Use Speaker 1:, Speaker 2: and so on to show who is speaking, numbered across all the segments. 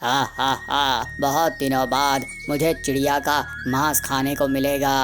Speaker 1: हा हा हा, बहुत दिनों बाद मुझे चिड़िया का मांस खाने को मिलेगा।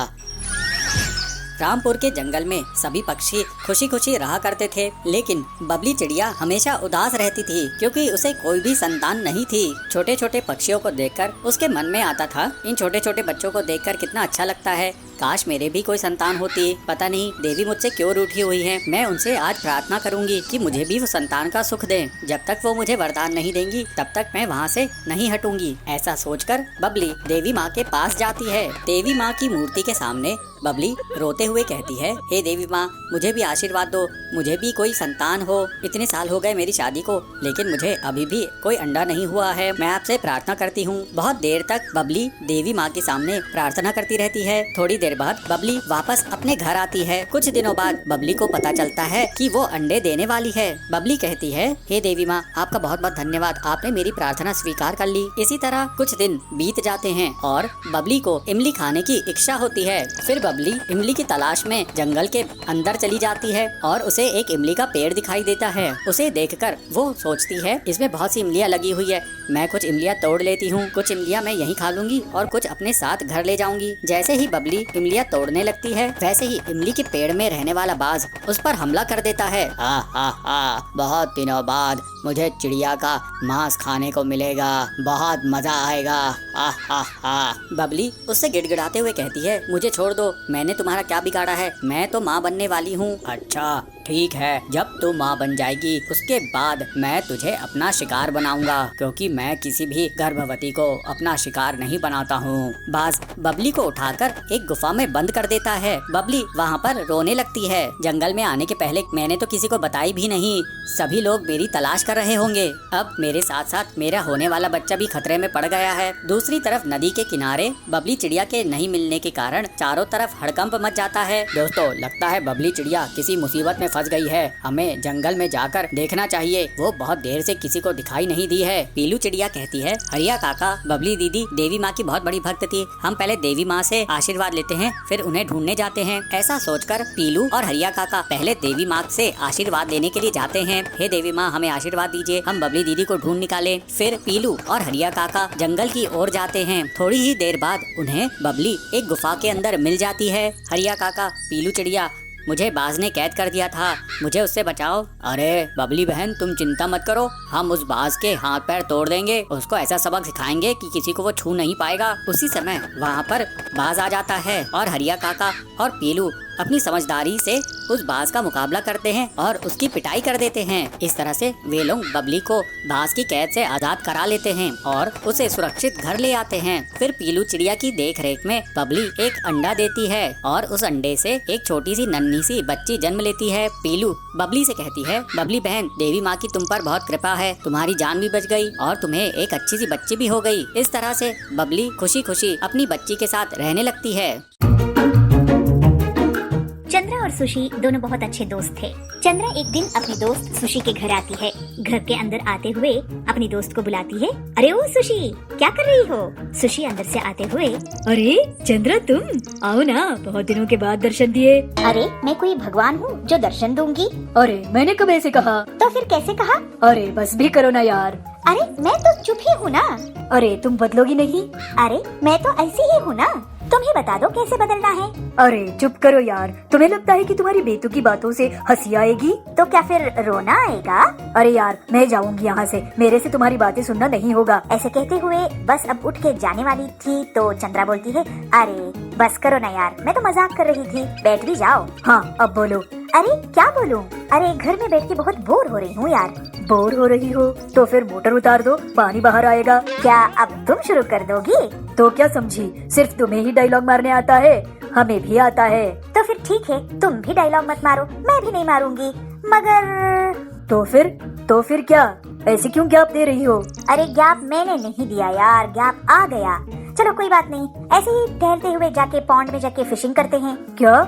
Speaker 2: रामपुर के जंगल में सभी पक्षी खुशी खुशी रहा करते थे, लेकिन बबली चिड़िया हमेशा उदास रहती थी क्योंकि उसे कोई भी संतान नहीं थी। छोटे छोटे पक्षियों को देखकर उसके मन में आता था, इन छोटे छोटे बच्चों को देखकर कितना अच्छा लगता है, काश मेरे भी कोई संतान होती। पता नहीं देवी मुझसे क्यों रूठी हुई है। मैं उनसे आज प्रार्थना करूंगी कि मुझे भी वो संतान का सुख दें। जब तक वो मुझे वरदान नहीं देंगी तब तक मैं वहाँ से नहीं हटूंगी। ऐसा सोचकर बबली देवी माँ के पास जाती है। देवी माँ की मूर्ति के सामने बबली रोते हुए कहती है, हे देवी माँ, मुझे भी आशीर्वाद दो, मुझे भी कोई संतान हो। इतने साल हो गए मेरी शादी को, लेकिन मुझे अभी भी कोई अंडा नहीं हुआ है। मैं आपसे प्रार्थना करती हूँ। बहुत देर तक बबली देवी माँ के सामने प्रार्थना करती रहती है। थोड़ी देर बाद बबली वापस अपने घर आती है। कुछ दिनों बाद बबली को पता चलता है कि वो अंडे देने वाली है। बबली कहती है, हे देवी माँ, आपका बहुत बहुत धन्यवाद, आपने मेरी प्रार्थना स्वीकार कर ली। इसी तरह कुछ दिन बीत जाते हैं और बबली को इमली खाने की इच्छा होती है। फिर बबली इमली की तलाश में जंगल के अंदर चली जाती है और उसे एक इमली का पेड़ दिखाई देता है। उसे देखकर वो सोचती है, इसमें बहुत सी इमलियाँ लगी हुई है, मैं कुछ इमलियाँ तोड़ लेती हूँ। कुछ इमलियाँ मैं यहीं खा लूंगी और कुछ अपने साथ घर ले जाऊंगी। जैसे ही बबली इमलियाँ तोड़ने लगती है, वैसे ही इमली के पेड़ में रहने वाला बाज उस पर हमला कर देता है।
Speaker 1: हा हा हा, बहुत दिनों बाद मुझे चिड़िया का मांस खाने को मिलेगा, बहुत मजा आएगा। हा हा हा।
Speaker 2: बबली उससे गिड़गिड़ाते हुए कहती है, मुझे छोड़ दो, मैंने तुम्हारा क्या बिगाड़ा है, मैं तो माँ बनने वाली हूँ।
Speaker 1: अच्छा ठीक है, जब तू माँ बन जाएगी उसके बाद मैं तुझे अपना शिकार बनाऊंगा, क्योंकि मैं किसी भी गर्भवती को अपना शिकार नहीं बनाता हूँ।
Speaker 2: बाज बबली को उठाकर एक गुफा में बंद कर देता है। बबली वहाँ पर रोने लगती है। जंगल में आने के पहले मैंने तो किसी को बताई भी नहीं, सभी लोग मेरी तलाश कर रहे होंगे। अब मेरे साथ साथ मेरा होने वाला बच्चा भी खतरे में पड़ गया है। दूसरी तरफ नदी के किनारे बबली चिड़िया के नहीं मिलने के कारण चारों तरफ हड़कंप मच जाता है।
Speaker 1: दोस्तों, लगता है बबली चिड़िया किसी मुसीबत में फंस गई है, हमें जंगल में जाकर देखना चाहिए, वो बहुत देर से किसी को दिखाई नहीं दी है।
Speaker 2: पीलू चिड़िया कहती है, हरिया काका, बबली दीदी देवी माँ की बहुत बड़ी भक्त थी, हम पहले देवी माँ से आशीर्वाद लेते हैं, फिर उन्हें ढूंढने जाते हैं। ऐसा सोचकर पीलू और हरिया काका पहले देवी माँ से आशीर्वाद लेने के लिए जाते हैं। हे देवी माँ, हमें आशीर्वाद दीजिए, हम बबली दीदी को ढूंढ निकाले। फिर पीलू और हरिया काका जंगल की ओर जाते हैं। थोड़ी ही देर बाद उन्हें बबली एक गुफा के अंदर मिल जाती है। हरिया काका, पीलू चिड़िया, मुझे बाज ने कैद कर दिया था, मुझे उससे बचाओ।
Speaker 1: अरे बबली बहन, तुम चिंता मत करो, हम उस बाज के हाथ पैर तोड़ देंगे, उसको ऐसा सबक सिखाएंगे कि किसी को वो छू नहीं पाएगा।
Speaker 2: उसी समय वहाँ पर बाज आ जाता है और हरिया काका और पीलू अपनी समझदारी से उस बाज का मुकाबला करते हैं और उसकी पिटाई कर देते हैं। इस तरह से वे लोग बबली को बाज की कैद से आजाद करा लेते हैं और उसे सुरक्षित घर ले आते हैं। फिर पीलू चिड़िया की देख रेख में बबली एक अंडा देती है और उस अंडे से एक छोटी सी नन्ही सी बच्ची जन्म लेती है। पीलू बबली से कहती है, बबली बहन, देवी माँ की तुम पर बहुत कृपा है, तुम्हारी जान भी बच गई और तुम्हें एक अच्छी सी बच्ची भी हो गई। इस तरह से बबली खुशी खुशी अपनी बच्ची के साथ रहने लगती है।
Speaker 3: चंद्रा और सुशी दोनों बहुत अच्छे दोस्त थे। चंद्रा एक दिन अपनी दोस्त सुशी के घर आती है। घर के अंदर आते हुए अपनी दोस्त को बुलाती है, अरे ओ सुशी, क्या कर रही हो? सुशी अंदर से आते हुए,
Speaker 4: अरे चंद्रा, तुम आओ ना, बहुत दिनों के बाद दर्शन दिए।
Speaker 3: अरे मैं कोई भगवान हूँ जो दर्शन दूंगी?
Speaker 4: अरे मैंने कब ऐसे कहा?
Speaker 3: तो फिर कैसे कहा?
Speaker 4: अरे बस भी करो ना यार।
Speaker 3: अरे मैं तो चुप ही हूँ ना।
Speaker 4: अरे तुम बदलोगी नहीं?
Speaker 3: अरे मैं तो ऐसी ही हूँ ना, तुम ही बता दो कैसे बदलना है।
Speaker 4: अरे चुप करो यार, तुम्हें लगता है कि तुम्हारी बेतुकी बातों से हंसी आएगी?
Speaker 3: तो क्या फिर रोना आएगा?
Speaker 4: अरे यार, मैं जाऊंगी यहाँ से, मेरे से तुम्हारी बातें सुनना नहीं होगा।
Speaker 3: ऐसे कहते हुए बस अब उठ के जाने वाली थी तो चंद्रा बोलती है, अरे बस करो ना यार, मैं तो मजाक कर रही थी, बैठ भी जाओ।
Speaker 4: हाँ अब बोलो।
Speaker 3: अरे क्या बोलूं? अरे घर में बैठ के बहुत बोर हो रही हूँ यार।
Speaker 4: बोर हो रही हो तो फिर मोटर उतार दो, पानी बाहर आएगा।
Speaker 3: क्या अब तुम शुरू कर दोगी?
Speaker 4: तो क्या समझी, सिर्फ तुम्हें ही डायलॉग मारने आता है? हमें भी आता है।
Speaker 3: तो फिर ठीक है, तुम भी डायलॉग मत मारो, मैं भी नहीं मारूंगी। मगर
Speaker 4: तो फिर क्या, ऐसे क्यों गैप दे रही हो?
Speaker 3: अरे गैप मैंने नहीं दिया यार, गैप आ गया। चलो कोई बात नहीं, ऐसे ही टहलते हुए जाके पॉन्ड में जाके फिशिंग करते हैं।
Speaker 4: क्या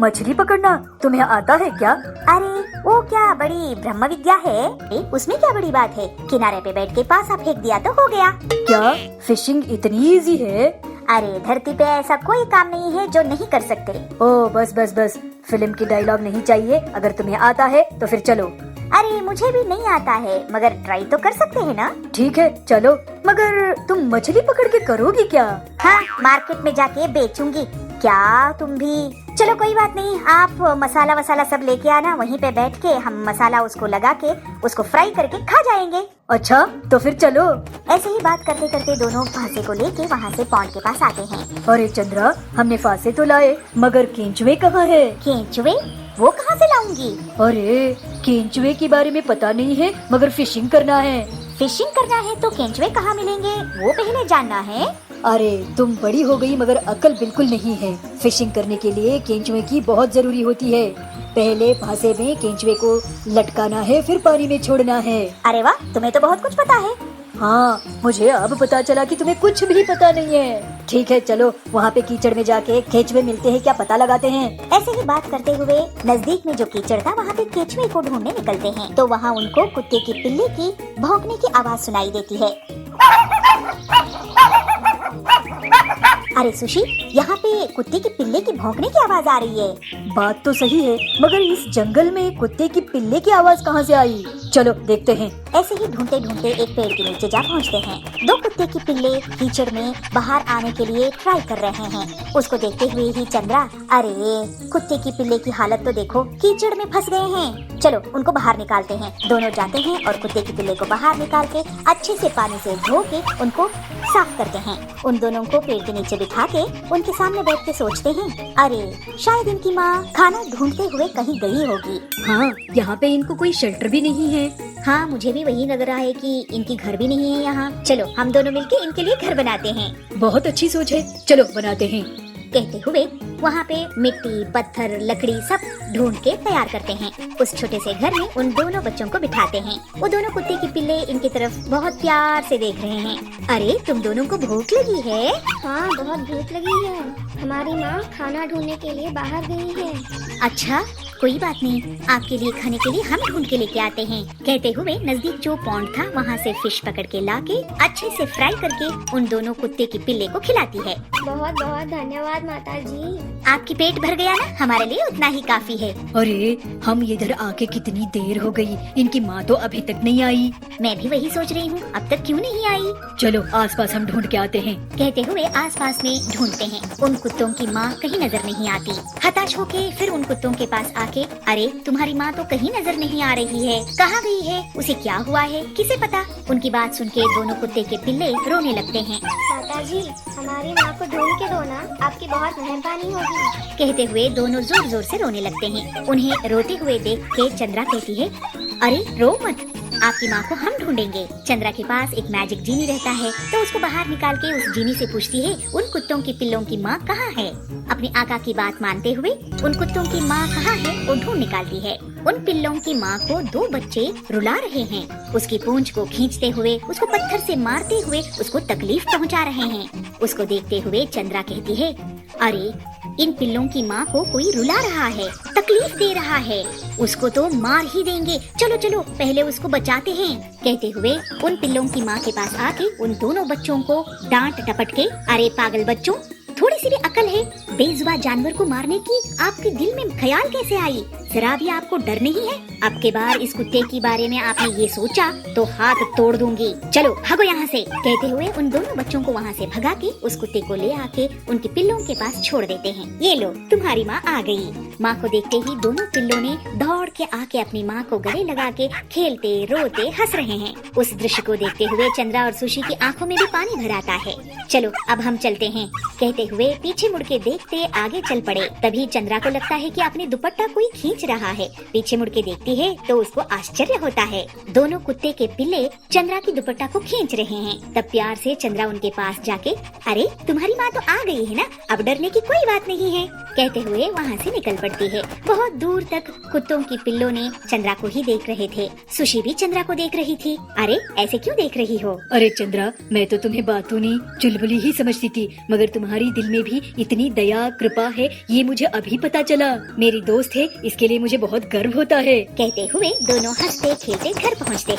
Speaker 4: मछली पकड़ना तुम्हें आता है क्या?
Speaker 3: अरे वो क्या बड़ी ब्रह्म विद्या है, उसमें क्या बड़ी बात है, किनारे पे बैठ के पासा फेंक दिया तो हो गया।
Speaker 4: क्या फिशिंग इतनी इजी है?
Speaker 3: अरे धरती पे ऐसा कोई काम नहीं है जो नहीं कर सकते।
Speaker 4: ओ बस बस बस, फिल्म की डायलॉग नहीं चाहिए, अगर तुम्हें आता है तो फिर चलो।
Speaker 3: अरे मुझे भी नहीं आता है, मगर ट्राई तो कर सकते हैं ना।
Speaker 4: ठीक है चलो, मगर तुम मछली पकड़ के करोगी क्या?
Speaker 3: हाँ, मार्केट में जाके बेचूंगी। क्या तुम भी? चलो कोई बात नहीं, आप मसाला वसाला सब लेके आना, वहीं पे बैठ के हम मसाला उसको लगा के उसको फ्राई करके खा जाएंगे।
Speaker 4: अच्छा तो फिर चलो।
Speaker 3: ऐसे ही बात करते करते दोनों फांसे को लेके वहाँ से पॉन्ड के पास आते हैं।
Speaker 4: अरे चंद्रा, हमने फांसे तो लाए, मगर केंचुए कहाँ है?
Speaker 3: केंचुए? वो कहाँ से लाऊंगी?
Speaker 4: अरे केंचुए के बारे में पता नहीं है, मगर फिशिंग करना है।
Speaker 3: फिशिंग करना है तो केंचुए कहाँ मिलेंगे वो पहले जानना है।
Speaker 4: अरे तुम बड़ी हो गई मगर अकल बिल्कुल नहीं है। फिशिंग करने के लिए केंचुए की बहुत जरूरी होती है। पहले फांसे में केंचुए को लटकाना है, फिर पानी में छोड़ना है।
Speaker 3: अरे वाह, तुम्हें तो बहुत कुछ पता है।
Speaker 4: हाँ, मुझे अब पता चला कि तुम्हें कुछ भी पता नहीं है। ठीक है चलो, वहाँ पे कीचड़ में जाके केंचुए मिलते हैं क्या पता लगाते हैं।
Speaker 3: ऐसे ही बात करते हुए नजदीक में जो कीचड़ था वहाँ पे केंचुए को ढूंढने निकलते हैं, तो वहाँ उनको कुत्ते की पिल्ली की भौंकने की आवाज सुनाई देती है। अरे सुशी, यहाँ पे कुत्ते की पिल्ले की भौंकने की आवाज आ रही है।
Speaker 4: बात तो सही है, मगर इस जंगल में कुत्ते की पिल्ले की आवाज कहाँ से आई? चलो देखते हैं।
Speaker 3: ऐसे ही ढूंढते ढूंढते एक पेड़ के नीचे जा पहुँचते हैं। दो कुत्ते की पिल्ले कीचड़ में बाहर आने के लिए ट्राई कर रहे हैं। उसको देखते हुए ही चंद्रा, अरे कुत्ते की पिल्ले की हालत तो देखो, कीचड़ में फंस गए हैं। चलो उनको बाहर निकालते हैं। दोनों जाते हैं और कुत्ते की पिल्ले को बाहर निकाल के अच्छे से पानी से धो के उनको साफ करते हैं। उन दोनों को पेड़ के नीचे बिठा के उनके सामने बैठ के सोचते हैं, अरे शायद इनकी माँ खाना ढूंढते हुए कहीं गई होगी।
Speaker 4: हाँ, यहाँ पे इनको कोई शेल्टर भी नहीं है।
Speaker 3: हाँ, मुझे भी वही लग रहा है कि इनकी घर भी नहीं है यहाँ। चलो हम दोनों मिलके इनके लिए घर बनाते हैं।
Speaker 4: बहुत अच्छी सोच है, चलो बनाते हैं।
Speaker 3: कहते हुए वहाँ पे मिट्टी, पत्थर, लकड़ी सब ढूंढ के तैयार करते हैं। उस छोटे से घर में उन दोनों बच्चों को बिठाते हैं। वो दोनों कुत्ते की पिल्ले इनकी तरफ बहुत प्यार से देख रहे हैं। अरे तुम दोनों को भूख लगी है?
Speaker 5: हाँ, बहुत भूख लगी है। हमारी माँ खाना ढूंढने के लिए बाहर गई है।
Speaker 3: अच्छा कोई बात नहीं, आपके लिए खाने के लिए हम ढूंढ के लेके आते हैं। कहते हुए नजदीक जो पॉन्ड था वहाँ से फिश पकड़ के लाके अच्छे से फ्राई करके उन दोनों कुत्ते की पिल्ले को खिलाती है।
Speaker 5: बहुत बहुत धन्यवाद माता जी।
Speaker 3: आपकी पेट भर गया ना? हमारे लिए उतना ही काफी है।
Speaker 4: अरे हम इधर आके कितनी देर हो गई, इनकी माँ तो अभी तक नहीं आई।
Speaker 3: मैं भी वही सोच रही हूँ, अब तक क्यों नहीं आई।
Speaker 4: चलो आसपास हम ढूंढ के आते हैं।
Speaker 3: कहते हुए आसपास में ढूंढते हैं। उन कुत्तों की माँ कहीं नजर नहीं आती। हताश होके फिर उन कुत्तों के पास आके, अरे तुम्हारी माँ तो कहीं नजर नहीं आ रही है, कहाँ गई है, उसे क्या हुआ है, किसे पता। उनकी बात सुन के दोनों कुत्ते के पिल्ले रोने लगते हैं।
Speaker 5: माता जी, हमारी माँ को ढूंढ के दो ना, आपकी बहुत मेहरबानी होगी।
Speaker 3: कहते हुए दोनों जोर जोर से रोने लगते हैं। उन्हें रोते हुए देख के चंद्रा कहती है, अरे रो मत, आपकी माँ को हम ढूंढेंगे। चंद्रा के पास एक मैजिक जीनी रहता है, तो उसको बाहर निकाल के उस जीनी से पूछती है, उन कुत्तों की पिल्लों की माँ कहाँ है। अपने आका की बात मानते हुए उन कुत्तों की माँ कहाँ है वो ढूंढ निकालती है। उन पिल्लों की माँ को दो बच्चे रुला रहे हैं। उसकी पूंछ को खींचते हुए, उसको पत्थर से मारते हुए उसको तकलीफ पहुँचा रहे हैं। उसको देखते हुए चंद्रा कहती है, अरे इन पिल्लों की माँ को कोई रुला रहा है, तकलीफ दे रहा है, उसको तो मार ही देंगे। चलो चलो पहले उसको बचाते हैं। कहते हुए उन पिल्लों की माँ के पास आके उन दोनों बच्चों को डांट डपट के, अरे पागल बच्चों, थोड़ी सी भी अकल है, बेजुबान जानवर को मारने की आपके दिल में ख्याल कैसे आई? जरा भी आपको डर नहीं है? अब के बार इस कुत्ते के बारे में आपने ये सोचा तो हाथ तोड़ दूंगी। चलो भागो यहाँ से। कहते हुए उन दोनों बच्चों को वहाँ से भगा के उस कुत्ते को ले आके उनके पिल्लों के पास छोड़ देते हैं। ये लो, तुम्हारी माँ आ गई। माँ को देखते ही दोनों पिल्लों ने दौड़ के आके अपनी माँ को गले लगा के खेलते रोते हंस रहे हैं। उस दृश्य को देखते हुए चंद्रा और सुशी की आंखों में भी पानी भर आता है। चलो अब हम चलते हैं। कहते हुए पीछे मुड़ के देखते आगे चल पड़े। तभी चंद्रा को लगता है कि अपने दुपट्टा कोई खींच रहा है। पीछे मुड़ के देखती है तो उसको आश्चर्य होता है। दोनों कुत्ते के पिल्ले चंद्रा की दुपट्टा को खींच रहे हैं। तब प्यार से चंद्रा उनके पास जाके, अरे तुम्हारी माँ तो आ गई है ना, अब डरने की कोई बात नहीं है। कहते हुए वहाँ से निकल पड़ती है। बहुत दूर तक कुत्तों की पिल्लों ने चंद्रा को ही देख रहे थे। सुशी भी चंद्रा को देख रही थी। अरे ऐसे क्यों देख रही हो?
Speaker 4: अरे चंद्रा, मैं तो तुम्हें बातूनी चुलबुली ही समझती थी, मगर तुम्हारी दिल में भी इतनी दया कृपा है ये मुझे अभी पता चला। मेरी दोस्त है, इसके लिए मुझे बहुत गर्व होता है।
Speaker 3: कहते हुए दोनों हंसते खेलते घर पहुँचते।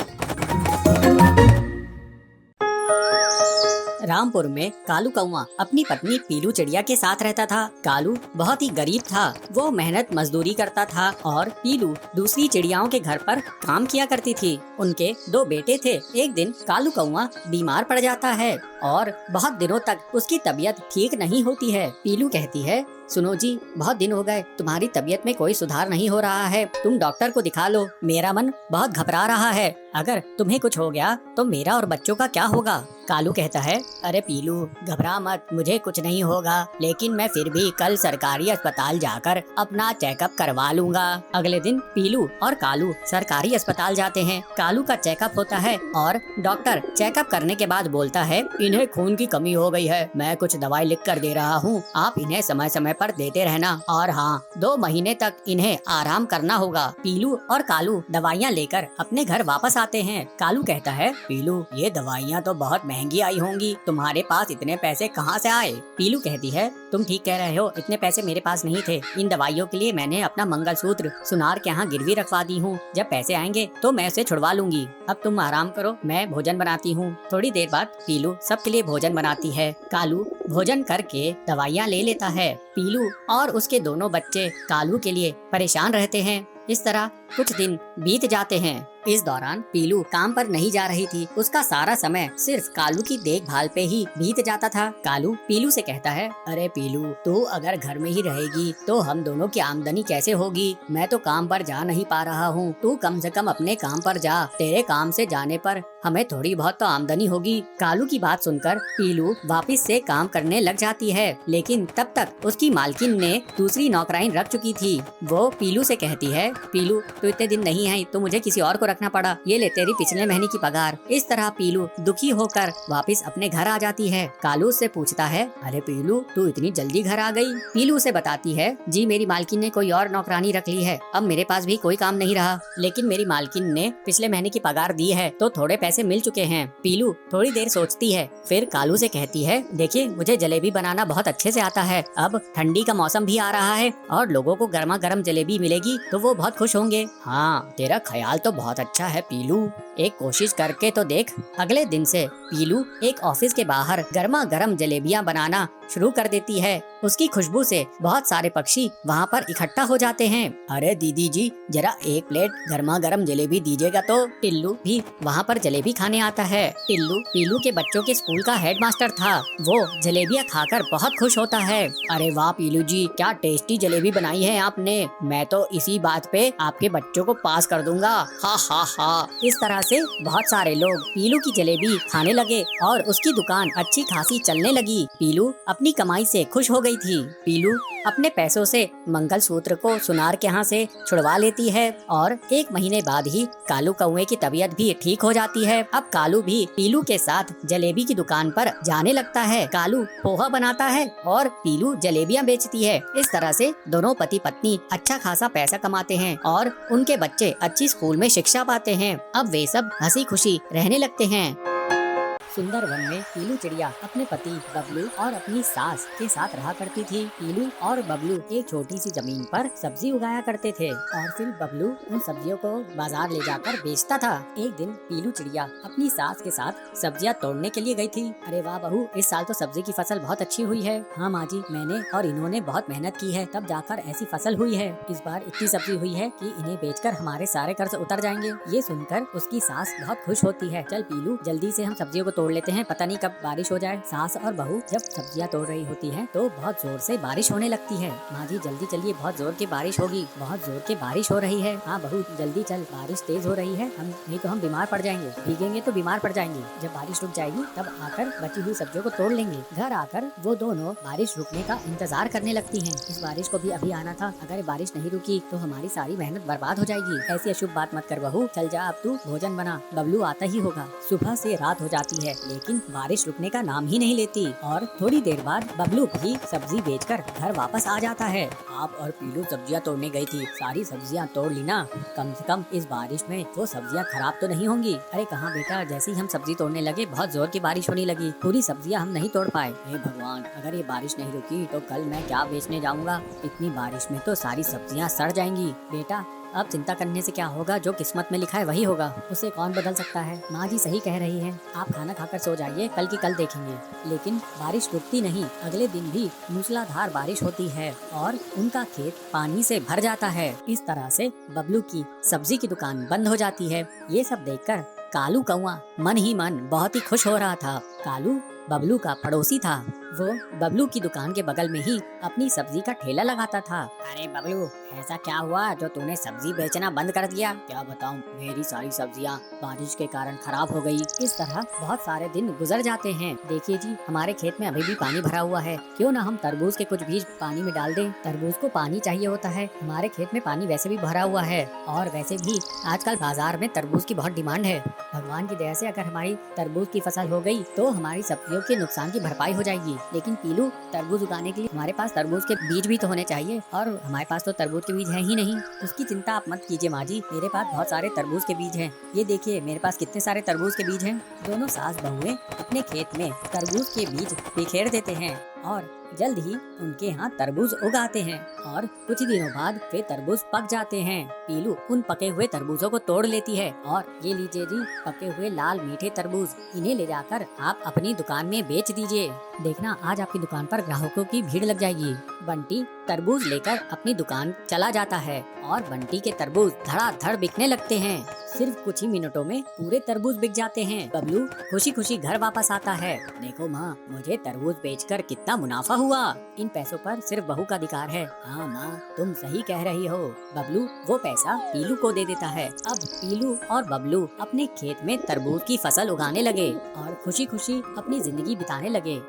Speaker 2: रामपुर में कालू कौआ अपनी पत्नी पीलू चिड़िया के साथ रहता था। कालू बहुत ही गरीब था। वो मेहनत मजदूरी करता था और पीलू दूसरी चिड़ियाओं के घर पर काम किया करती थी। उनके 2 बेटे थे। एक दिन कालू कौआ बीमार पड़ जाता है और बहुत दिनों तक उसकी तबीयत ठीक नहीं होती है। पीलू कहती है, सुनो जी, बहुत दिन हो गए, तुम्हारी तबीयत में कोई सुधार नहीं हो रहा है, तुम डॉक्टर को दिखा लो। मेरा मन बहुत घबरा रहा है, अगर तुम्हें कुछ हो गया तो मेरा और बच्चों का क्या होगा? कालू कहता है, अरे पीलू घबरा मत, मुझे कुछ नहीं होगा, लेकिन मैं फिर भी कल सरकारी अस्पताल जाकर अपना चेकअप करवा लूंगा। अगले दिन पीलू और कालू सरकारी अस्पताल जाते हैं। कालू का चेकअप होता है और डॉक्टर चेकअप करने के बाद बोलता है, इन्हें खून की कमी हो गई है, मैं कुछ दवाई लिख कर दे रहा हूँ, आप इन्हें समय समय पर देते रहना, और हाँ, 2 महीने तक इन्हें आराम करना होगा। पीलू और कालू दवाइयाँ लेकर अपने घर वापस आते हैं। कालू कहता है, पीलू ये दवाइयाँ तो बहुत महंगी आई होंगी, तुम्हारे पास इतने पैसे कहाँ से आए? पीलू कहती है, तुम ठीक कह रहे हो, इतने पैसे मेरे पास नहीं थे, इन दवाइयों के लिए मैंने अपना मंगलसूत्र सुनार के यहाँ गिरवी रखवा दी हूँ, जब पैसे आएंगे तो मैं उसे छुड़वा लूंगी। अब तुम आराम करो, मैं भोजन बनाती हूँ। थोड़ी देर बाद पीलू सबके लिए भोजन बनाती है। कालू भोजन करके दवाइयाँ ले लेता है। पीलू और उसके दोनों बच्चे कालू के लिए परेशान रहते हैं। इस तरह कुछ दिन बीत जाते हैं। इस दौरान पीलू काम पर नहीं जा रही थी। उसका सारा समय सिर्फ कालू की देखभाल पे ही बीत जाता था। कालू पीलू से कहता है, अरे पीलू, तू अगर घर में ही रहेगी तो हम दोनों की आमदनी कैसे होगी? मैं तो काम पर जा नहीं पा रहा हूँ, तू कम से कम अपने काम पर जा, तेरे काम से जाने पर हमें थोड़ी बहुत तो आमदनी होगी। कालू की बात सुनकर पीलू वापस से काम करने लग जाती है, लेकिन तब तक उसकी मालकिन ने दूसरी नौकराइन रख चुकी थी। वो पीलू से कहती है, पीलू तू इतने दिन नहीं है तो मुझे किसी और को रखना पड़ा, ये ले तेरी पिछले महीने की पगार। इस तरह पीलू दुखी होकर वापस अपने घर आ जाती है। कालू से पूछता है, अरे पीलू तू इतनी जल्दी घर आ गई? पीलू से बताती है, जी मेरी मालकिन ने कोई और नौकरानी रख ली है, अब मेरे पास भी कोई काम नहीं रहा, लेकिन मेरी मालकिन ने पिछले महीने की पगार दी है तो थोड़े पैसे मिल चुके हैं। पीलू थोड़ी देर सोचती है, फिर कालू से कहती है, देखिए मुझे जलेबी बनाना बहुत अच्छे से आता है, अब ठंडी का मौसम भी आ रहा है और लोगों को गर्मा गर्म जलेबी मिलेगी तो वो बहुत खुश होंगे। हाँ, तेरा ख्याल तो बहुत अच्छा है पीलू, एक कोशिश करके तो देख। अगले दिन से पीलू एक ऑफिस के बाहर गर्मा गर्म जलेबियां बनाना शुरू कर देती है। उसकी खुशबू से बहुत सारे पक्षी वहाँ पर इकट्ठा हो जाते हैं। अरे दीदी जी, जरा एक प्लेट गर्मा गर्म जलेबी दीजिएगा तो। टिल्लू भी वहाँ पर जलेबी खाने आता है। टिल्लू पीलू के बच्चों के स्कूल का हेडमास्टर था। वो जलेबियाँ खाकर बहुत खुश होता है। अरे वाह पीलू जी, क्या टेस्टी जलेबी बनाई है आपने, मैं तो इसी बात पे आपके बच्चों को पास कर दूंगा, हा हा हा। इस तरह से बहुत सारे लोग पीलू की जलेबी खाने लगे और उसकी दुकान अच्छी खासी चलने लगी। पीलू अपनी कमाई से खुश हो गई थी। पीलू अपने पैसों से मंगलसूत्र को सुनार के यहाँ से छुड़वा लेती है और 1 महीने बाद ही कालू कौए की तबीयत भी ठीक हो जाती है। अब कालू भी पीलू के साथ जलेबी की दुकान पर जाने लगता है। कालू पोहा बनाता है और पीलू जलेबियाँ बेचती है। इस तरह से दोनों पति पत्नी अच्छा खासा पैसा कमाते हैं और उनके बच्चे अच्छी स्कूल में शिक्षा पाते हैं। अब वे सब हंसी खुशी रहने लगते हैं। सुंदर वन में पीलू चिड़िया अपने पति बबलू और अपनी सास के साथ रहा करती थी। पीलू और बबलू एक छोटी सी जमीन पर सब्जी उगाया करते थे और फिर बबलू उन सब्जियों को बाजार ले जाकर बेचता था। एक दिन पीलू चिड़िया अपनी सास के साथ सब्जियां तोड़ने के लिए गई थी। अरे वाह बहू, इस साल तो सब्जी की फसल बहुत अच्छी हुई है। हाँ माँ जी, मैंने और इन्होंने बहुत मेहनत की है, तब जाकर ऐसी फसल हुई है। इस बार इतनी सब्जी हुई है कि इन्हें बेचकर हमारे सारे कर्ज उतर जाएंगे। ये सुनकर उसकी सास बहुत खुश होती है। चल पीलू, जल्दी से हम सब्जियों को तोड़ लेते हैं, पता नहीं कब बारिश हो जाए। सास और बहू जब सब्जियां तोड़ रही होती हैं तो बहुत जोर से बारिश होने लगती है। माँ जी जल्दी चलिए, बहुत जोर की बारिश होगी, बहुत जोर की बारिश हो रही है। हाँ बहू जल्दी चल, बारिश तेज हो रही है, हम नहीं तो हम बीमार पड़ जाएंगे, भीगेंगे तो बीमार पड़ जाएंगे। जब बारिश रुक जाएगी तब आकर बची हुई सब्जियों को तोड़ लेंगे। घर आकर वो दोनों बारिश रुकने का इंतजार करने लगती हैं। इस बारिश को भी अभी आना था, अगर बारिश नहीं रुकी तो हमारी सारी मेहनत बर्बाद हो जाएगी। ऐसी अशुभ बात मत कर बहू, चल जा अब तू भोजन बना, बबलू आता ही होगा। सुबह से रात हो जाती है लेकिन बारिश रुकने का नाम ही नहीं लेती और थोड़ी देर बाद बबलू भी सब्जी बेचकर घर वापस आ जाता है। आप और पीलू सब्जियां तोड़ने गई थी, सारी सब्जियां तोड़ ली ना? कम से कम इस बारिश में वो सब्जियां खराब तो नहीं होंगी? अरे कहाँ बेटा, जैसे ही हम सब्जी तोड़ने लगे बहुत जोर की बारिश होने लगी, पूरी सब्जियां हम नहीं तोड़ पाए। हे भगवान, अगर ये बारिश नहीं रुकी तो कल मैं क्या बेचने जाऊंगा? इतनी बारिश में तो सारी सब्जियां सड़ जाएंगी। बेटा अब चिंता करने से क्या होगा, जो किस्मत में लिखा है वही होगा, उसे कौन बदल सकता है। माँ जी सही कह रही है, आप खाना खाकर सो जाइए, कल की कल देखेंगे। लेकिन बारिश रुकती नहीं, अगले दिन भी मूसलाधार बारिश होती है और उनका खेत पानी से भर जाता है। इस तरह से बबलू की सब्जी की दुकान बंद हो जाती है। ये सब देखकर कालू कौआ मन ही मन बहुत ही खुश हो रहा था। कालू बबलू का पड़ोसी था। वो बबलू की दुकान के बगल में ही अपनी सब्जी का ठेला लगाता था। अरे बबलू, ऐसा क्या हुआ जो तूने सब्जी बेचना बंद कर दिया? क्या बताऊं, मेरी सारी सब्जियां बारिश के कारण खराब हो गई। इस तरह बहुत सारे दिन गुजर जाते हैं। देखिए जी, हमारे खेत में अभी भी पानी भरा हुआ है, क्यों ना हम तरबूज के कुछ बीज पानी में डाल दें। तरबूज को पानी चाहिए होता है, हमारे खेत में पानी वैसे भी भरा हुआ है और वैसे भी आजकल बाजार में तरबूज की बहुत डिमांड है। भगवान की दया से अगर हमारी तरबूज की फसल हो गई तो हमारी सब्जियों के नुकसान की भरपाई हो जाएगी। लेकिन पीलू, तरबूज उगाने के लिए हमारे पास तरबूज के बीज भी तो होने चाहिए और हमारे पास तो तरबूज के बीज है ही नहीं। उसकी चिंता आप मत कीजिए माँ जी, मेरे पास बहुत सारे तरबूज के बीज हैं। ये देखिए मेरे पास कितने सारे तरबूज के बीज हैं। दोनों सास बहुएं अपने खेत में तरबूज के बीज बिखेर देते हैं और जल्द ही उनके यहाँ तरबूज उगाते हैं और कुछ दिनों बाद वे तरबूज पक जाते हैं। पीलू उन पके हुए तरबूजों को तोड़ लेती है और ये लीजिए जी, पके हुए लाल मीठे तरबूज, इन्हें ले जाकर आप अपनी दुकान में बेच दीजिए। देखना आज आपकी दुकान पर ग्राहकों की भीड़ लग जाएगी। बंटी तरबूज लेकर अपनी दुकान चला जाता है और बंटी के तरबूज धड़ाधड़ बिकने लगते हैं। सिर्फ कुछ ही मिनटों में पूरे तरबूज बिक जाते हैं। बबलू खुशी खुशी घर वापस आता है। देखो माँ, मुझे तरबूज बेचकर कितना मुनाफा हुआ। इन पैसों पर सिर्फ बहू का अधिकार है। हाँ माँ, तुम सही कह रही हो। बबलू वो पैसा पीलू को दे देता है। अब पीलू और बबलू अपने खेत में तरबूज की फसल उगाने लगे और खुशी खुशी अपनी जिंदगी बिताने लगे।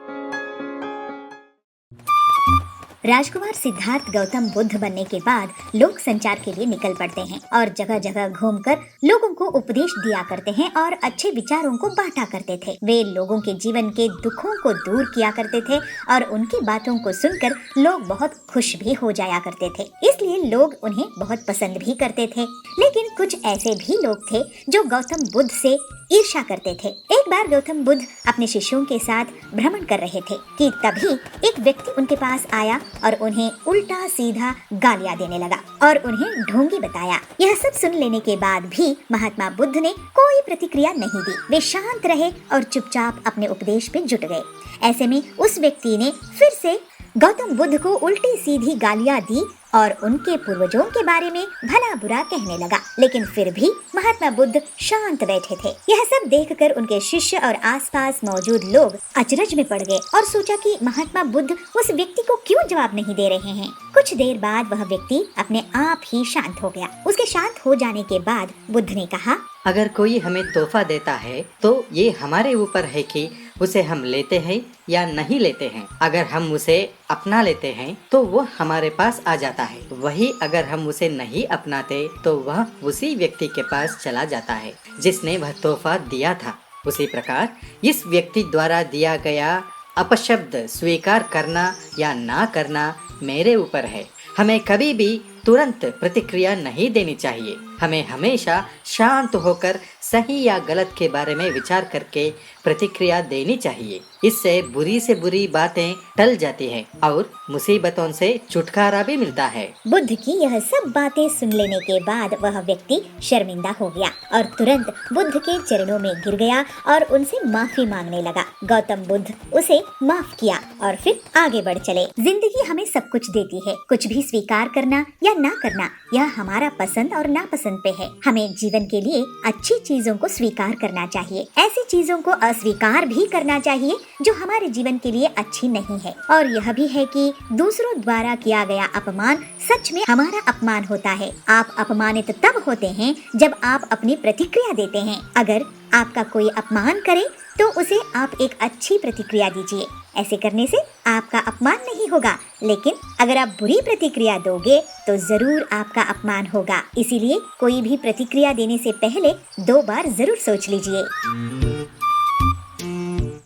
Speaker 3: राजकुमार सिद्धार्थ गौतम बुद्ध बनने के बाद लोक संचार के लिए निकल पड़ते हैं और जगह जगह घूमकर लोगों को उपदेश दिया करते हैं और अच्छे विचारों को बांटा करते थे। वे लोगों के जीवन के दुखों को दूर किया करते थे और उनकी बातों को सुनकर लोग बहुत खुश भी हो जाया करते थे, इसलिए लोग उन्हें बहुत पसंद भी करते थे। लेकिन कुछ ऐसे भी लोग थे जो गौतम बुद्ध से ईर्ष्या करते थे। एक बार गौतम बुद्ध अपने शिष्यों के साथ भ्रमण कर रहे थे कि तभी एक व्यक्ति उनके पास आया और उन्हें उल्टा सीधा गालियां देने लगा और उन्हें ढोंगी बताया। यह सब सुन लेने के बाद भी महात्मा बुद्ध ने कोई प्रतिक्रिया नहीं दी। वे शांत रहे और चुपचाप अपने उपदेश पे जुट गए। ऐसे में उस व्यक्ति ने फिर से गौतम बुद्ध को उल्टी सीधी गालियां दी और उनके पूर्वजों के बारे में भला बुरा कहने लगा, लेकिन फिर भी महात्मा बुद्ध शांत बैठे थे। यह सब देखकर उनके शिष्य और आसपास मौजूद लोग अचरज में पड़ गए और सोचा कि महात्मा बुद्ध उस व्यक्ति को क्यों जवाब नहीं दे रहे हैं। कुछ देर बाद वह व्यक्ति अपने आप ही शांत हो गया। उसके शांत हो जाने के बाद बुद्ध ने कहा,
Speaker 6: अगर कोई हमें तोहफा देता है तो ये हमारे ऊपर है कि उसे हम लेते हैं या नहीं लेते हैं। अगर हम उसे अपना लेते हैं तो वो हमारे पास आ जाता है, वही अगर हम उसे नहीं अपनाते तो वह उसी व्यक्ति के पास चला जाता है जिसने वह तोहफा दिया था। उसी प्रकार इस व्यक्ति द्वारा दिया गया अपशब्द स्वीकार करना या ना करना मेरे ऊपर है। हमें कभी भी तुरंत प्रतिक्रिया नहीं देनी चाहिए। हमें हमेशा शांत होकर सही या गलत के बारे में विचार करके प्रतिक्रिया देनी चाहिए। इससे बुरी से बुरी बातें टल जाती हैं और मुसीबतों से छुटकारा भी मिलता है।
Speaker 3: बुद्ध की यह सब बातें सुन लेने के बाद वह व्यक्ति शर्मिंदा हो गया और तुरंत बुद्ध के चरणों में गिर गया और उनसे माफी मांगने लगा। गौतम बुद्ध उसे माफ किया और फिर आगे बढ़ चले। जिंदगी हमें सब कुछ देती है, कुछ भी स्वीकार करना या ना करना यह हमारा पसंद और नापसंद पे है। हमें जीवन के लिए अच्छी चीजों को स्वीकार करना चाहिए, ऐसी चीजों को अस्वीकार भी करना चाहिए जो हमारे जीवन के लिए अच्छी नहीं है। और यह भी है कि दूसरों द्वारा किया गया अपमान सच में हमारा अपमान होता है। आप अपमानित तब होते हैं जब आप अपनी प्रतिक्रिया देते हैं। अगर आपका कोई अपमान करे तो उसे आप एक अच्छी प्रतिक्रिया दीजिए। ऐसे करने से आपका अपमान नहीं होगा, लेकिन अगर आप बुरी प्रतिक्रिया दोगे तो जरूर आपका अपमान होगा। इसीलिए कोई भी प्रतिक्रिया देने से पहले 2 बार जरूर सोच लीजिए।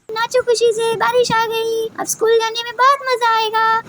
Speaker 5: नाचो खुशी से, बारिश आ गई, अब स्कूल जाने में बहुत मजा आएगा।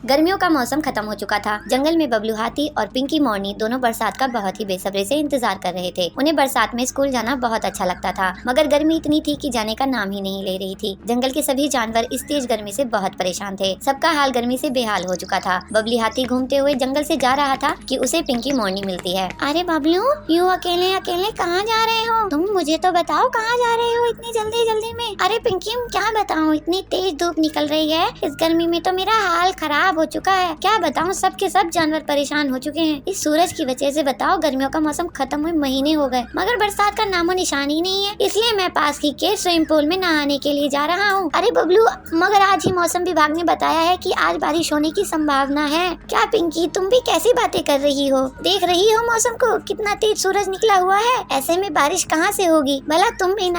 Speaker 5: गर्मियों का मौसम खत्म हो चुका था। जंगल में बबलू हाथी और पिंकी मोरनी दोनों बरसात का बहुत ही बेसब्री से इंतजार कर रहे थे। उन्हें बरसात में स्कूल जाना बहुत अच्छा लगता था, मगर गर्मी इतनी थी कि जाने का नाम ही नहीं ले रही थी। जंगल के सभी जानवर इस तेज गर्मी से बहुत परेशान थे। सबका हाल गर्मी से बेहाल हो चुका था। बबली हाथी घूमते हुए जंगल से जा रहा था कि उसे पिंकी मोरनी मिलती है। अरे बबलू, यूँ अकेले अकेले कहाँ जा रहे हो? तुम मुझे तो बताओ कहाँ जा रहे हो इतनी जल्दी जल्दी में? अरे पिंकी, क्या बताऊँ, इतनी तेज धूप निकल रही है। इस गर्मी में तो मेरा हाल खराब हो चुका है। क्या बताऊँ, सब के सब जानवर परेशान हो चुके हैं इस सूरज की वजह से। बताओ, गर्मियों का मौसम खत्म हुए महीने हो गए, मगर बरसात का नामो निशान ही नहीं है। इसलिए मैं पास की के स्विमिंग पूल में नहाने के लिए जा रहा हूँ। अरे बबलू, मगर आज ही मौसम विभाग ने बताया है कि आज बारिश होने की संभावना है। क्या पिंकी, तुम भी कैसी बातें कर रही हो? देख रही हो मौसम को, कितना तेज सूरज निकला हुआ है। ऐसे में बारिश कहाँ से होगी? भला तुम्हें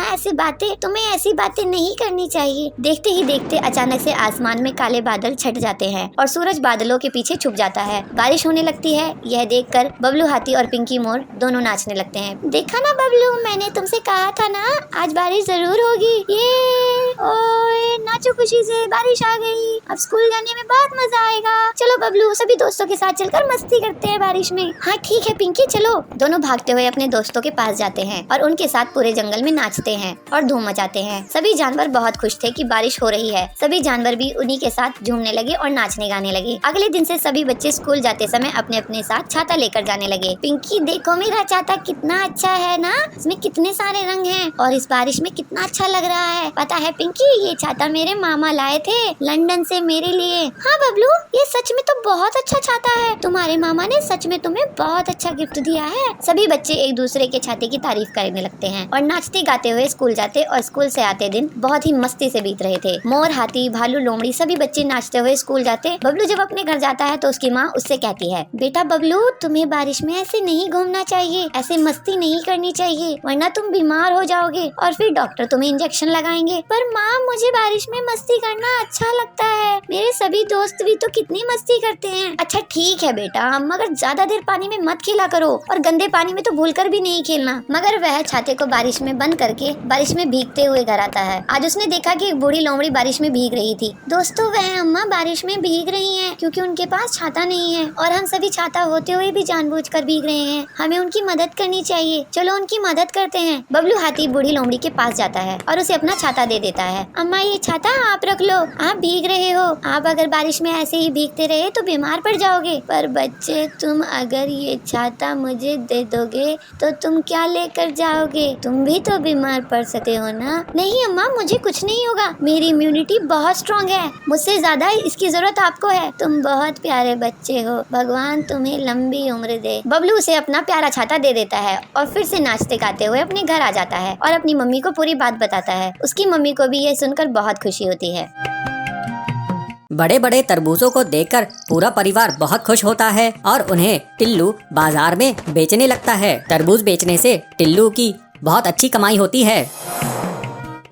Speaker 5: ऐसी बातें नहीं करनी चाहिए। देखते ही देखते अचानक से आसमान में काले बादल छट जाते हैं और सूरज बादलों के पीछे छुप जाता है। बारिश होने लगती है। यह देखकर बबलू हाथी और पिंकी मोर दोनों नाचने लगते हैं। देखा ना बबलू, मैंने तुमसे कहा था ना, आज बारिश जरूर होगी। ये ओए, नाचो खुशी से, बारिश आ गई। अब स्कूल जाने में बहुत मजा आएगा। चलो बबलू, सभी दोस्तों के साथ चलकर मस्ती करते हैं बारिश में। हाँ ठीक है पिंकी, चलो। दोनों भागते हुए अपने दोस्तों के पास जाते हैं और उनके साथ पूरे जंगल में नाचते हैं और धूम मचाते हैं। सभी जानवर बहुत खुश थे कि बारिश हो रही है। सभी जानवर भी उन्हीं के साथ झूमने लगे और नाचने गाने लगे। अगले दिन से सभी बच्चे स्कूल जाते समय अपने अपने साथ छाता लेकर जाने लगे। पिंकी, देखो मेरा छाता कितना अच्छा है ना, इसमें कितने सारे रंग हैं और इस बारिश में कितना अच्छा लग रहा है। पता है पिंकी, ये छाता मेरे मामा लाए थे लंदन से मेरे लिए। हाँ बबलू, ये सच में तो बहुत अच्छा छाता है। तुम्हारे मामा ने सच में तुम्हें बहुत अच्छा गिफ्ट दिया है। सभी बच्चे एक दूसरे के छाते की तारीफ करने लगते हैं और नाचते गाते हुए स्कूल जाते और स्कूल से आते दिन बहुत ही मस्ती से बीत रहे थे। मोर, हाथी, भालू, लोमड़ी सभी बच्चे नाचते हुए स्कूल जाते। बबलू जब अपने घर जाता है तो उसकी माँ उससे कहती है, बेटा बबलू, तुम्हें बारिश में ऐसे नहीं घूमना चाहिए, ऐसे मस्ती नहीं करनी चाहिए, वरना तुम बीमार हो जाओगे और फिर डॉक्टर तुम्हें इंजेक्शन लगाएंगे। पर माँ, मुझे बारिश में मस्ती करना अच्छा लगता है। मेरे सभी दोस्त भी तो कितनी मस्ती करते हैं। अच्छा ठीक है बेटा, मगर ज्यादा देर पानी में मत खेला करो और गंदे पानी में तो भूलकर भी नहीं खेलना। मगर वह छाते को बारिश में बंद करके बारिश में भीगते हुए घर आता है। आज उसने देखा कि एक बूढ़ी लोमड़ी बारिश में भीग रही थी। दोस्तों, वह अम्मा बारिश में भीग रही हैं क्योंकि उनके पास छाता नहीं है और हम सभी छाता होते हुए भी जानबूझकर भीग रहे हैं। हमें उनकी मदद करनी चाहिए। चलो उनकी मदद करते हैं। बबलू हाथी बूढ़ी लोमड़ी के पास जाता है और उसे अपना छाता दे देता है। अम्मा, ये छाता आप रख लो, आप भीग रहे हो। आप अगर बारिश में ऐसे ही भीगते रहे तो बीमार पड़ जाओगे। पर बच्चे, तुम अगर ये छाता मुझे दे दोगे तो तुम क्या लेकर जाओगे? तुम भी तो बीमार पड़ सकते हो ना। नहीं अम्मा, मुझे कुछ नहीं होगा, मेरी इम्यूनिटी बहुत स्ट्रॉन्ग है, मुझसे ज्यादा इसकी जरूरत आपको है। तुम बहुत प्यारे बच्चे हो, भगवान तुम्हें लंबी उम्र दे। बबलू उसे अपना प्यारा छाता दे देता है और फिर से नाचते गाते हुए अपने घर आ जाता है और अपनी मम्मी को पूरी बात बताता है। उसकी मम्मी को भी यह सुनकर बहुत खुशी होती है।
Speaker 2: बड़े बड़े तरबूजों को देखकर पूरा परिवार बहुत खुश होता है और उन्हें टिल्लू बाजार में बेचने लगता है। तरबूज बेचने से टिल्लू की बहुत अच्छी कमाई होती है।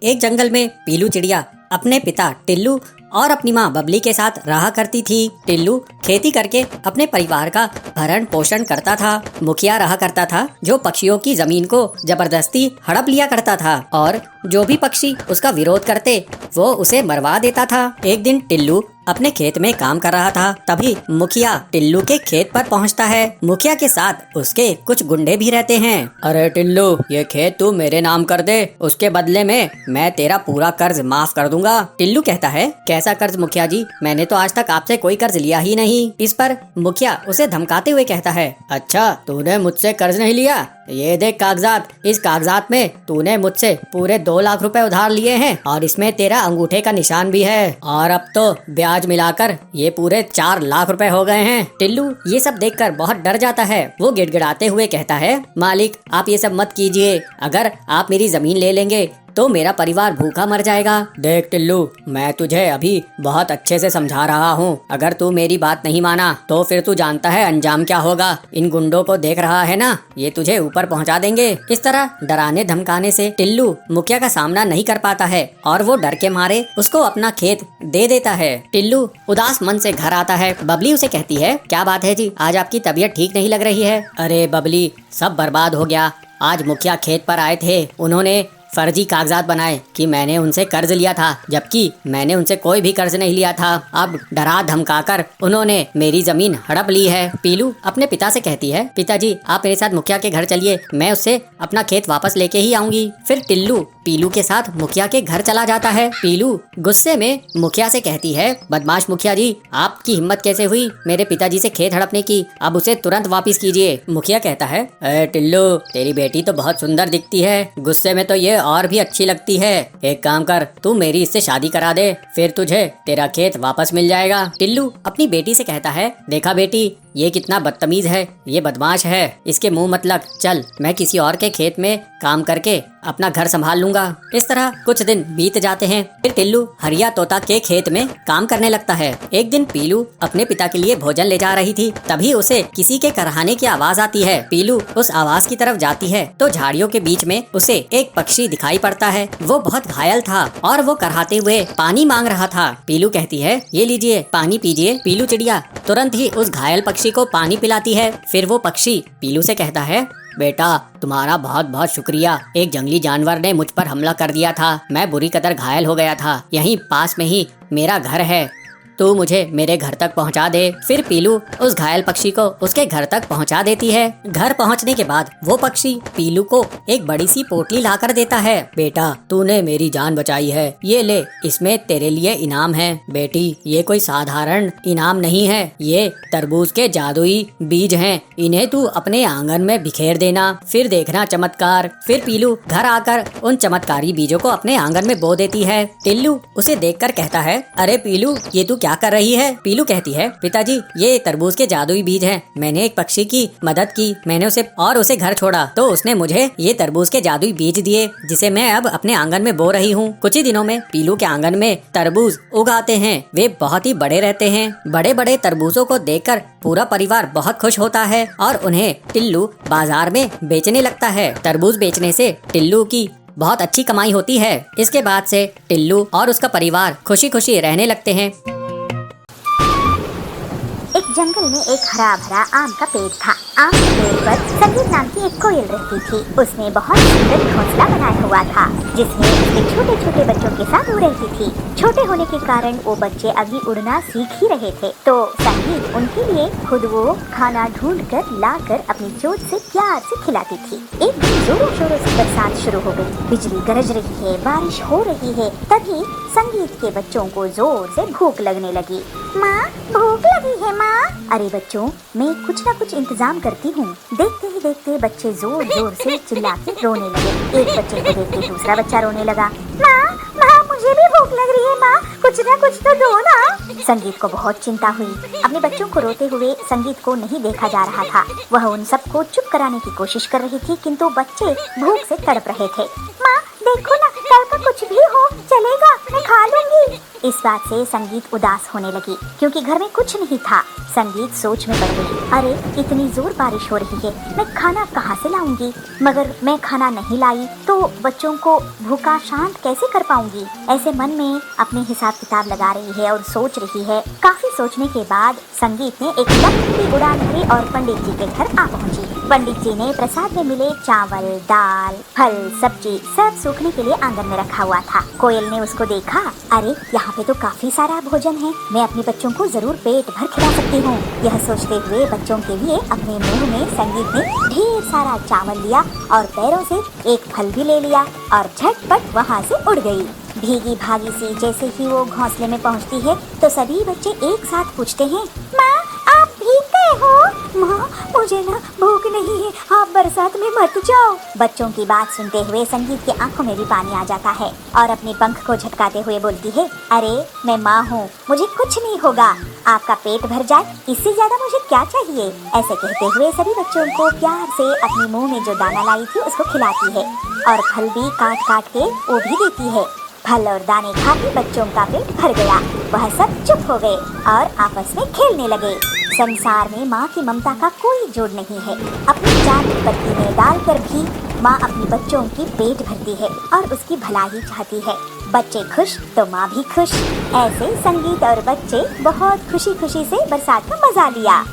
Speaker 2: एक जंगल में पीलू चिड़िया अपने पिता टिल्लू और अपनी माँ बबली के साथ रहा करती थी। टिल्लू खेती करके अपने परिवार का भरण पोषण करता था। मुखिया रहा करता था जो पक्षियों की जमीन को जबरदस्ती हड़प लिया करता था और जो भी पक्षी उसका विरोध करते वो उसे मरवा देता था। एक दिन टिल्लू अपने खेत में काम कर रहा था, तभी मुखिया टिल्लू के खेत पर पहुंचता है। मुखिया के साथ उसके कुछ गुंडे भी रहते हैं। अरे टिल्लू, ये खेत तू मेरे नाम कर दे, उसके बदले में मैं तेरा पूरा कर्ज माफ कर दूंगा। टिल्लू कहता है, कैसा कर्ज मुखिया जी, मैंने तो आज तक आपसे कोई कर्ज लिया ही नहीं। इस पर मुखिया उसे धमकाते हुए कहता है, अच्छा तूने मुझसे कर्ज नहीं लिया, ये देख कागजात, इस कागजात में तूने मुझसे पूरे 2 लाख रुपए उधार लिए हैं और इसमें तेरा अंगूठे का निशान भी है और अब तो ब्याज मिलाकर ये पूरे 4 लाख रुपए हो गए हैं। टिल्लू ये सब देखकर बहुत डर जाता है। वो गिड़गिड़ाते हुए कहता है, मालिक आप ये सब मत कीजिए, अगर आप मेरी जमीन ले लेंगे तो मेरा परिवार भूखा मर जाएगा। देख टिल्लू, मैं तुझे अभी बहुत अच्छे से समझा रहा हूँ, अगर तू मेरी बात नहीं माना तो फिर तू जानता है अंजाम क्या होगा। इन गुंडों को देख रहा है ना, ये तुझे ऊपर पहुँचा देंगे। इस तरह डराने धमकाने से टिल्लू मुखिया का सामना नहीं कर पाता है और वो डर के मारे उसको अपना खेत दे देता है। टिल्लू उदास मन से घर आता है। बबली उसे कहती है, क्या बात है जी, आज आपकी तबीयत ठीक नहीं लग रही है। अरे बबली, सब बर्बाद हो गया। आज मुखिया खेत पर आए थे, उन्होंने
Speaker 1: फर्जी कागजात बनाए कि मैंने उनसे कर्ज लिया था, जबकि मैंने उनसे कोई भी कर्ज नहीं लिया था। अब डरा धमकाकर उन्होंने मेरी जमीन हड़प ली है। पीलू अपने पिता से कहती है, पिताजी आप मेरे साथ मुखिया के घर चलिए, मैं उससे अपना खेत वापस लेके ही आऊंगी। फिर टिल्लू पीलू के साथ मुखिया के घर चला जाता है। पीलू गुस्से में मुखिया से कहती है, बदमाश मुखिया जी, आपकी हिम्मत कैसे हुई मेरे पिताजी से खेत हड़पने की, अब उसे तुरंत वापस कीजिए। मुखिया कहता है, टिल्लू तेरी बेटी तो बहुत सुंदर दिखती है, गुस्से में तो ये और भी अच्छी लगती है। एक काम कर, तू मेरी इससे शादी करा दे, फिर तुझे तेरा खेत वापस मिल जाएगा। टिल्लू अपनी बेटी से कहता है, देखा बेटी ये कितना बदतमीज है, ये बदमाश है, इसके मुंह मत लग, चल मैं किसी और के खेत में काम करके अपना घर संभाल लूंगा। इस तरह कुछ दिन बीत जाते हैं। फिर टिल्लू हरिया तोता के खेत में काम करने लगता है। एक दिन पीलू अपने पिता के लिए भोजन ले जा रही थी, तभी उसे किसी के करहाने की आवाज आती है। पीलू उस आवाज की तरफ जाती है तो झाड़ियों के बीच में उसे एक पक्षी दिखाई पड़ता है। वो बहुत घायल था और वो करहाते हुए पानी मांग रहा था। पीलू कहती है, ये लीजिए पानी पीजिए। पीलू चिड़िया तुरंत ही उस घायल पक्षी को पानी पिलाती है। फिर वो पक्षी पीलू से कहता है, बेटा तुम्हारा बहुत बहुत शुक्रिया, एक जंगली जानवर ने मुझ पर हमला कर दिया था, मैं बुरी कदर घायल हो गया था, यहीं पास में ही मेरा घर है, तू मुझे मेरे घर तक पहुंचा दे। फिर पीलू उस घायल पक्षी को उसके घर तक पहुंचा देती है। घर पहुंचने के बाद वो पक्षी पीलू को एक बड़ी सी पोटली लाकर देता है। बेटा तूने मेरी जान बचाई है, ये ले, इसमें तेरे लिए इनाम है। बेटी ये कोई साधारण इनाम नहीं है, ये तरबूज के जादुई बीज हैं, इन्हें तू अपने आंगन में बिखेर देना, फिर देखना चमत्कार। फिर पीलू घर आकर उन चमत्कारी बीजों को अपने आंगन में बो देती है। टिल्लू उसे देखकर कहता है, अरे पीलू ये तू क्या कर रही है? पीलू कहती है, पिताजी ये तरबूज के जादुई बीज हैं, मैंने एक पक्षी की मदद की, मैंने उसे घर छोड़ा तो उसने मुझे ये तरबूज के जादुई बीज दिए, जिसे मैं अब अपने आंगन में बो रही हूँ। कुछ ही दिनों में पीलू के आंगन में तरबूज उगाते हैं, वे बहुत ही बड़े रहते हैं। बड़े बड़े तरबूजों को देखकर पूरा परिवार बहुत खुश होता है और उन्हें टिल्लू बाजार में बेचने लगता है। तरबूज बेचने से टिल्लू की बहुत अच्छी कमाई होती है। इसके बाद से टिल्लू और उसका परिवार खुशी खुशी रहने लगते हैं।
Speaker 3: एक जंगल में एक हरा भरा आम का पेड़ था। आम के पेड़ पर संगीत नाम की एक कोयल रहती थी। उसने बहुत सुंदर घोंसला बनाया हुआ था, जिसमें उसके छोटे छोटे बच्चों के साथ वो रहती थी। छोटे होने के कारण वो बच्चे अभी उड़ना सीख ही रहे थे, तो संगीत उनके लिए खुद वो खाना ढूंढ कर लाकर अपनी चोंच से प्यार से खिलाती थी। एक दिन जोरों शोरों से बरसात शुरू हो गई, बिजली गरज रही है, बारिश हो रही है। तभी संगीत के बच्चों को जोर से भूख लगने लगी। माँ भूख लगी है माँ। अरे बच्चों मैं कुछ न कुछ इंतजाम करती हूँ। देखते ही देखते बच्चे जोर जोर से चिल्ला के रोने लगे। एक बच्चे को देख के दूसरा बच्चा रोने लगा। माँ माँ मुझे भी भूख लग रही है माँ, कुछ न कुछ तो दो ना। संगीत को बहुत चिंता हुई। अपने बच्चों को रोते हुए संगीत को नहीं देखा जा रहा था। वह उन सबको चुप कराने की कोशिश कर रही थी, किंतु बच्चे भूख से तड़प रहे थे। माँ देखो ना, कल का कुछ भी हो चलेगा, मैं खा लूंगी। इस बात से संगीत उदास होने लगी, क्योंकि घर में कुछ नहीं था। संगीत सोच में पड़ गई, अरे इतनी जोर बारिश हो रही है, मैं खाना कहाँ से लाऊंगी? मगर मैं खाना नहीं लाई तो बच्चों को भूखा शांत कैसे कर पाऊंगी? ऐसे मन में अपने हिसाब किताब लगा रही है और सोच रही है। काफी सोचने के बाद संगीत ने एक लंबी उड़ान भरी और पंडित जी के घर आ पहुंची। पंडित जी ने प्रसाद में मिले चावल, दाल, फल, सब्जी सब सूखने के लिए आंगन में रखा हुआ था। कोयल ने उसको देखा, अरे यहाँ पे तो काफी सारा भोजन है, मैं अपने बच्चों को जरूर पेट भर खिला सकती हूँ। यह सोचते हुए बच्चों के लिए अपने मुंह में संगीत ने ढेर सारा चावल लिया और पैरों से एक फल भी ले लिया और झटपट वहाँ से उड़ गई। भीगी भागी सी जैसे ही वो घोंसले में पहुँचती है तो सभी बच्चे एक साथ पूछते हैं, माँ आप भीग गए हो? माँ मुझे ना भूख नहीं है, आप बरसात में मत जाओ। बच्चों की बात सुनते हुए संगीत की आंखों में भी पानी आ जाता है और अपने पंख को झटकाते हुए बोलती है, अरे मैं माँ हूँ, मुझे कुछ नहीं होगा, आपका पेट भर जाए, इससे ज्यादा मुझे क्या चाहिए? ऐसे कहते हुए सभी बच्चों को प्यार से अपने मुंह में जो दाना लाई थी उसको खिलाती है और फल भी काट काट के वो भी देती है। फल और दाने खा के बच्चों का पेट भर गया। वह सब चुप हो गए और आपस में खेलने लगे। संसार में माँ की ममता का कोई जोड़ नहीं है। अपनी जान की पत्ती में डालकर भी माँ अपने बच्चों की पेट भरती है और उसकी भलाई चाहती है। बच्चे खुश तो माँ भी खुश। ऐसे संगीत और बच्चे बहुत खुशी खुशी से बरसात का मजा लिया।